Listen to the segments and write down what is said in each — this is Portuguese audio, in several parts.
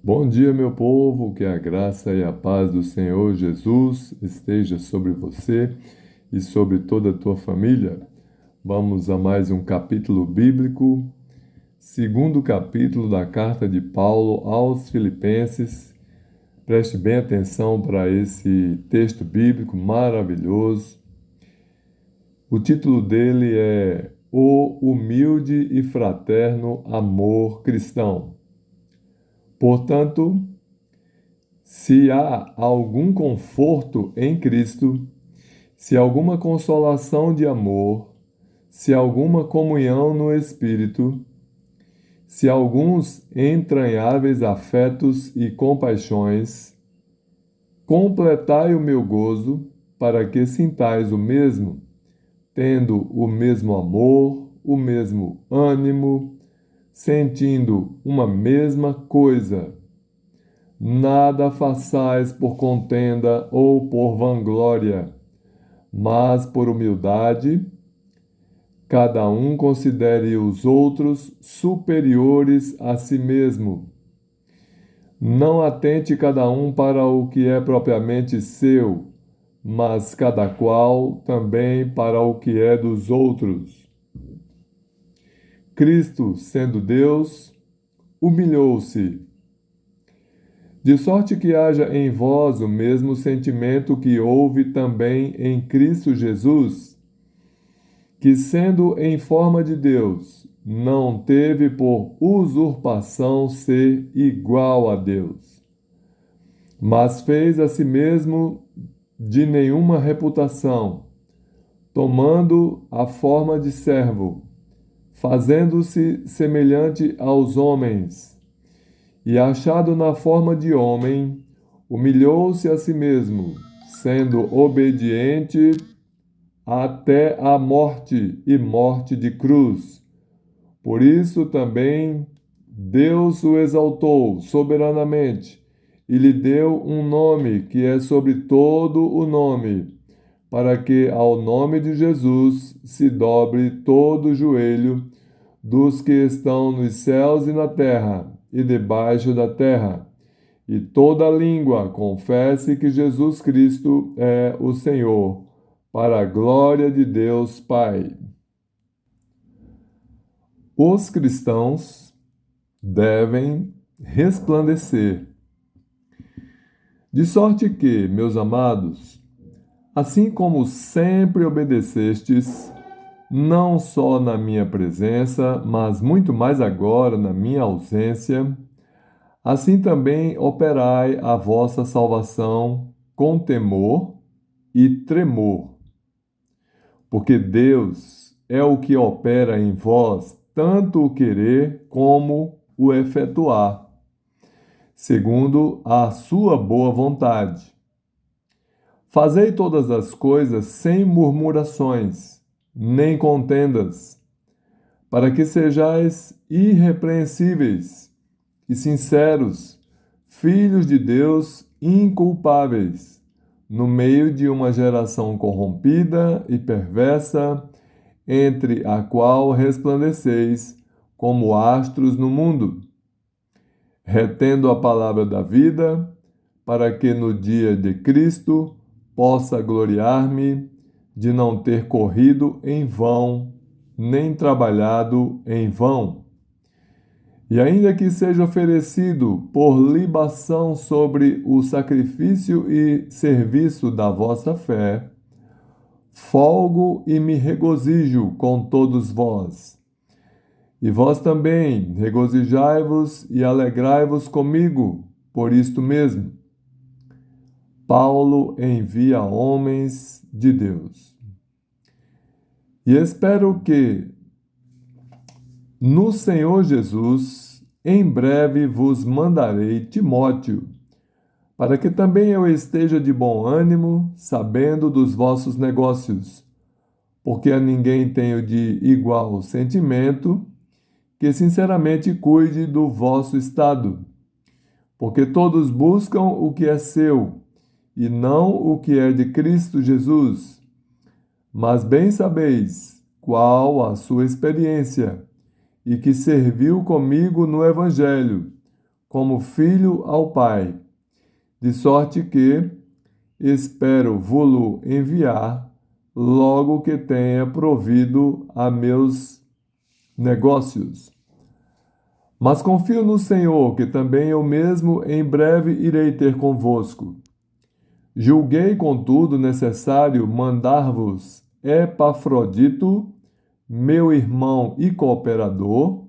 Bom dia, meu povo, que a graça e a paz do Senhor Jesus esteja sobre você e sobre toda a tua família. Vamos a mais um capítulo bíblico, segundo capítulo da carta de Paulo aos Filipenses. Preste bem atenção para esse texto bíblico maravilhoso. O título dele é O Humilde e Fraterno Amor Cristão. Portanto, se há algum conforto em Cristo, se alguma consolação de amor, se alguma comunhão no Espírito, se alguns entranháveis afetos e compaixões, completai o meu gozo, para que sintais o mesmo, tendo o mesmo amor, o mesmo ânimo, sentindo uma mesma coisa. Nada façais por contenda ou por vanglória, mas por humildade, cada um considere os outros superiores a si mesmo. Não atente cada um para o que é propriamente seu, mas cada qual também para o que é dos outros. Cristo, sendo Deus, humilhou-se, de sorte que haja em vós o mesmo sentimento que houve também em Cristo Jesus, que, sendo em forma de Deus, não teve por usurpação ser igual a Deus, mas fez a si mesmo de nenhuma reputação, tomando a forma de servo, fazendo-se semelhante aos homens, e achado na forma de homem, humilhou-se a si mesmo, sendo obediente até a morte e morte de cruz. Por isso também Deus o exaltou soberanamente e lhe deu um nome que é sobre todo o nome, para que ao nome de Jesus se dobre todo o joelho dos que estão nos céus e na terra e debaixo da terra, e toda língua confesse que Jesus Cristo é o Senhor, para a glória de Deus Pai. Os cristãos devem resplandecer. De sorte que, meus amados, assim como sempre obedecestes, não só na minha presença, mas muito mais agora na minha ausência, assim também operai a vossa salvação com temor e tremor, porque Deus é o que opera em vós tanto o querer como o efetuar, segundo a sua boa vontade. Fazei todas as coisas sem murmurações, nem contendas, para que sejais irrepreensíveis e sinceros, filhos de Deus inculpáveis, no meio de uma geração corrompida e perversa, entre a qual resplandeceis como astros no mundo, retendo a palavra da vida, para que no dia de Cristo possa gloriar-me de não ter corrido em vão, nem trabalhado em vão. E ainda que seja oferecido por libação sobre o sacrifício e serviço da vossa fé, folgo e me regozijo com todos vós. E vós também regozijai-vos e alegrai-vos comigo por isto mesmo. Paulo envia homens de Deus. E espero que no Senhor Jesus em breve vos mandarei Timóteo, para que também eu esteja de bom ânimo, sabendo dos vossos negócios, porque a ninguém tenho de igual sentimento, que sinceramente cuide do vosso estado, porque todos buscam o que é seu, e não o que é de Cristo Jesus. Mas bem sabeis qual a sua experiência, e que serviu comigo no Evangelho, como filho ao Pai, de sorte que espero vô-lo enviar logo que tenha provido a meus negócios. Mas confio no Senhor, que também eu mesmo em breve irei ter convosco. Julguei, contudo, necessário mandar-vos Epafrodito, meu irmão e cooperador,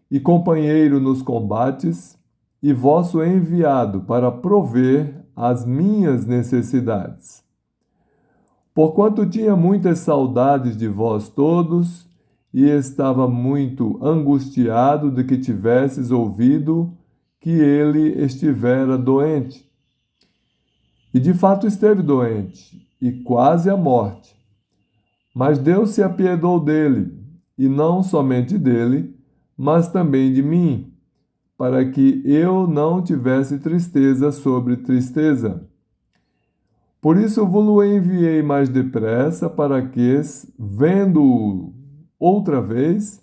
e companheiro nos combates, e vosso enviado para prover as minhas necessidades. Porquanto tinha muitas saudades de vós todos, e estava muito angustiado de que tivesses ouvido que ele estivera doente. E de fato esteve doente, e quase à morte. Mas Deus se apiedou dele, e não somente dele, mas também de mim, para que eu não tivesse tristeza sobre tristeza. Por isso vos-lo enviei mais depressa, para que, vendo-o outra vez,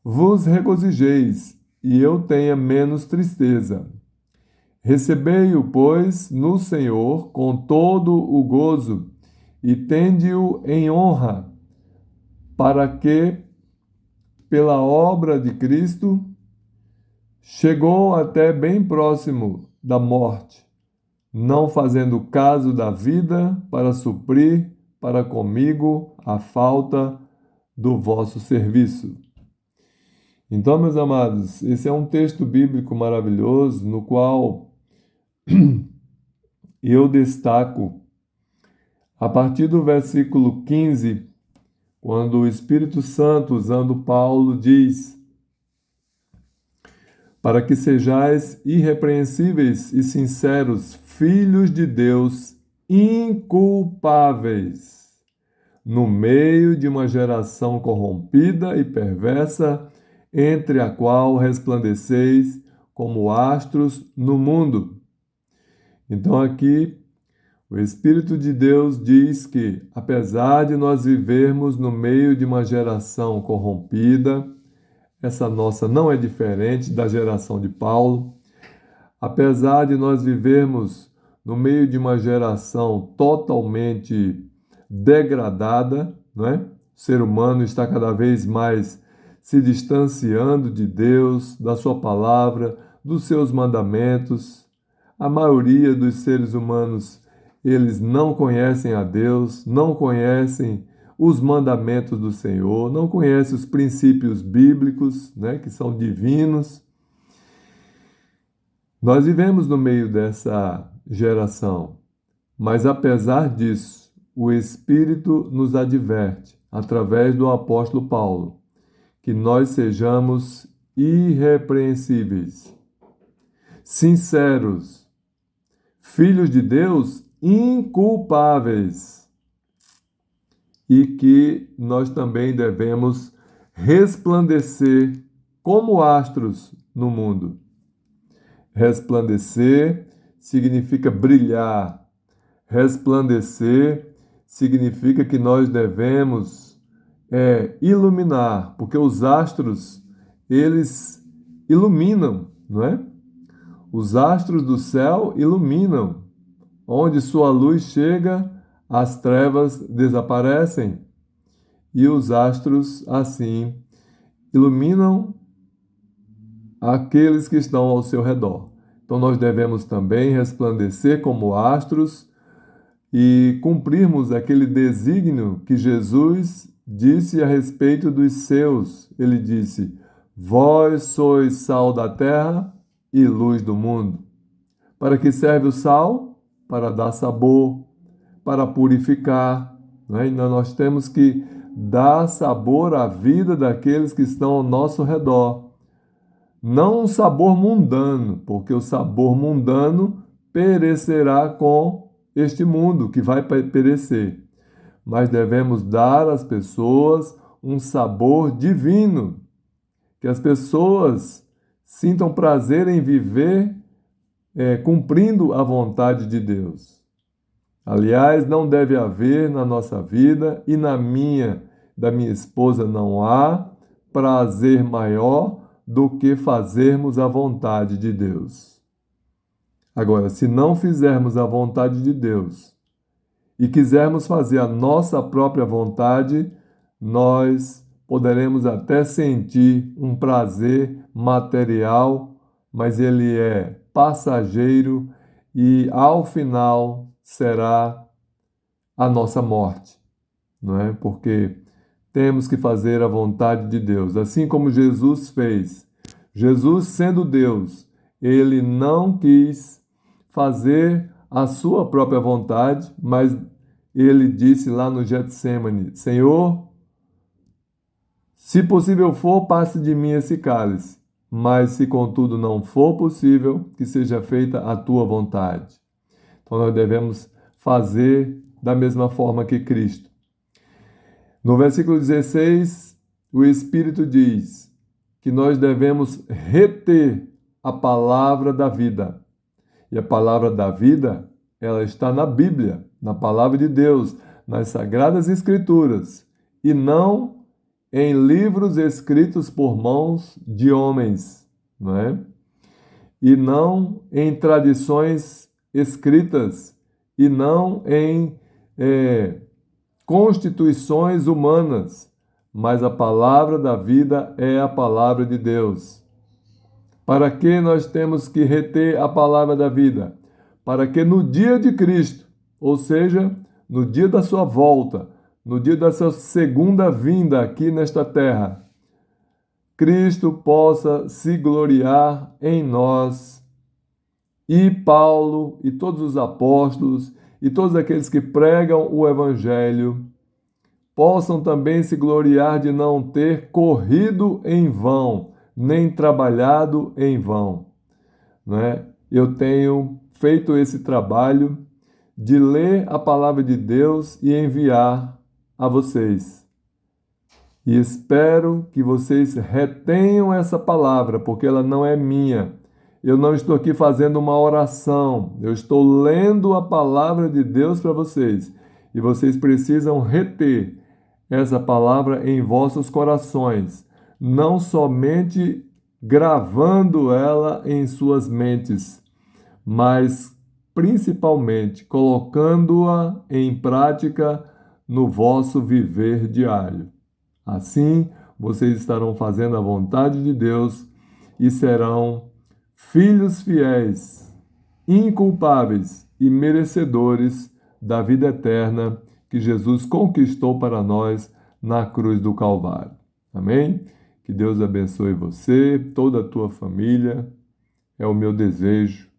vos regozijeis, e eu tenha menos tristeza. Recebei-o, pois, no Senhor com todo o gozo, e tende-o em honra, para que, pela obra de Cristo, chegou até bem próximo da morte, não fazendo caso da vida para suprir para comigo a falta do vosso serviço. Então, meus amados, esse é um texto bíblico maravilhoso no qual eu destaco a partir do versículo 15, quando o Espírito Santo, usando Paulo, diz: para que sejais irrepreensíveis e sinceros, filhos de Deus, inculpáveis, no meio de uma geração corrompida e perversa, entre a qual resplandeceis como astros no mundo. Então aqui o Espírito de Deus diz que, apesar de nós vivermos no meio de uma geração corrompida, essa nossa não é diferente da geração de Paulo. Apesar de nós vivermos no meio de uma geração totalmente degradada, não é? O ser humano está cada vez mais se distanciando de Deus, da sua palavra, dos seus mandamentos. A maioria dos seres humanos, eles não conhecem a Deus, não conhecem os mandamentos do Senhor, não conhecem os princípios bíblicos, né, que são divinos. Nós vivemos no meio dessa geração, mas apesar disso, o Espírito nos adverte, através do apóstolo Paulo, que nós sejamos irrepreensíveis, sinceros, filhos de Deus inculpáveis, e que nós também devemos resplandecer como astros no mundo. Resplandecer significa brilhar. Resplandecer significa que nós devemos iluminar, porque os astros, eles iluminam, não é? Os astros do céu iluminam. Onde sua luz chega, as trevas desaparecem. E os astros, assim, iluminam aqueles que estão ao seu redor. Então, nós devemos também resplandecer como astros e cumprirmos aquele desígnio que Jesus disse a respeito dos seus. Ele disse: vós sois sal da terra e luz do mundo. Para que serve o sal? Para dar sabor, para purificar. Né? E nós temos que dar sabor à vida daqueles que estão ao nosso redor. Não um sabor mundano, porque o sabor mundano perecerá com este mundo, que vai perecer. Mas devemos dar às pessoas um sabor divino, que as pessoas sintam prazer em viver cumprindo a vontade de Deus. Aliás, não deve haver na nossa vida e da minha esposa não há prazer maior do que fazermos a vontade de Deus. Agora, se não fizermos a vontade de Deus e quisermos fazer a nossa própria vontade, nós poderemos até sentir um prazer material, mas ele é passageiro e ao final será a nossa morte, não é? Porque temos que fazer a vontade de Deus, assim como Jesus fez. Jesus, sendo Deus, ele não quis fazer a sua própria vontade, mas ele disse lá no Getsêmani: Senhor, se possível for, passe de mim esse cálice, mas se contudo não for possível, que seja feita a tua vontade. Então nós devemos fazer da mesma forma que Cristo. No versículo 16, o Espírito diz que nós devemos reter a palavra da vida. E a palavra da vida, ela está na Bíblia, na palavra de Deus, nas Sagradas Escrituras, e não em livros escritos por mãos de homens, não é? E não em tradições escritas, e não em constituições humanas, mas a palavra da vida é a palavra de Deus. Para que nós temos que reter a palavra da vida? Para que no dia de Cristo, ou seja, no dia da sua volta, no dia da sua segunda vinda aqui nesta terra, Cristo possa se gloriar em nós. E Paulo e todos os apóstolos e todos aqueles que pregam o Evangelho possam também se gloriar de não ter corrido em vão, nem trabalhado em vão, né? Eu tenho feito esse trabalho de ler a palavra de Deus e enviar a vocês. E espero que vocês retenham essa palavra, porque ela não é minha. Eu não estou aqui fazendo uma oração, eu estou lendo a palavra de Deus para vocês. E vocês precisam reter essa palavra em vossos corações, não somente gravando ela em suas mentes, mas principalmente colocando-a em prática no vosso viver diário. Assim, vocês estarão fazendo a vontade de Deus e serão filhos fiéis, inculpáveis e merecedores da vida eterna que Jesus conquistou para nós na cruz do Calvário. Amém? Que Deus abençoe você, toda a tua família. É o meu desejo.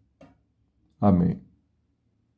Amém.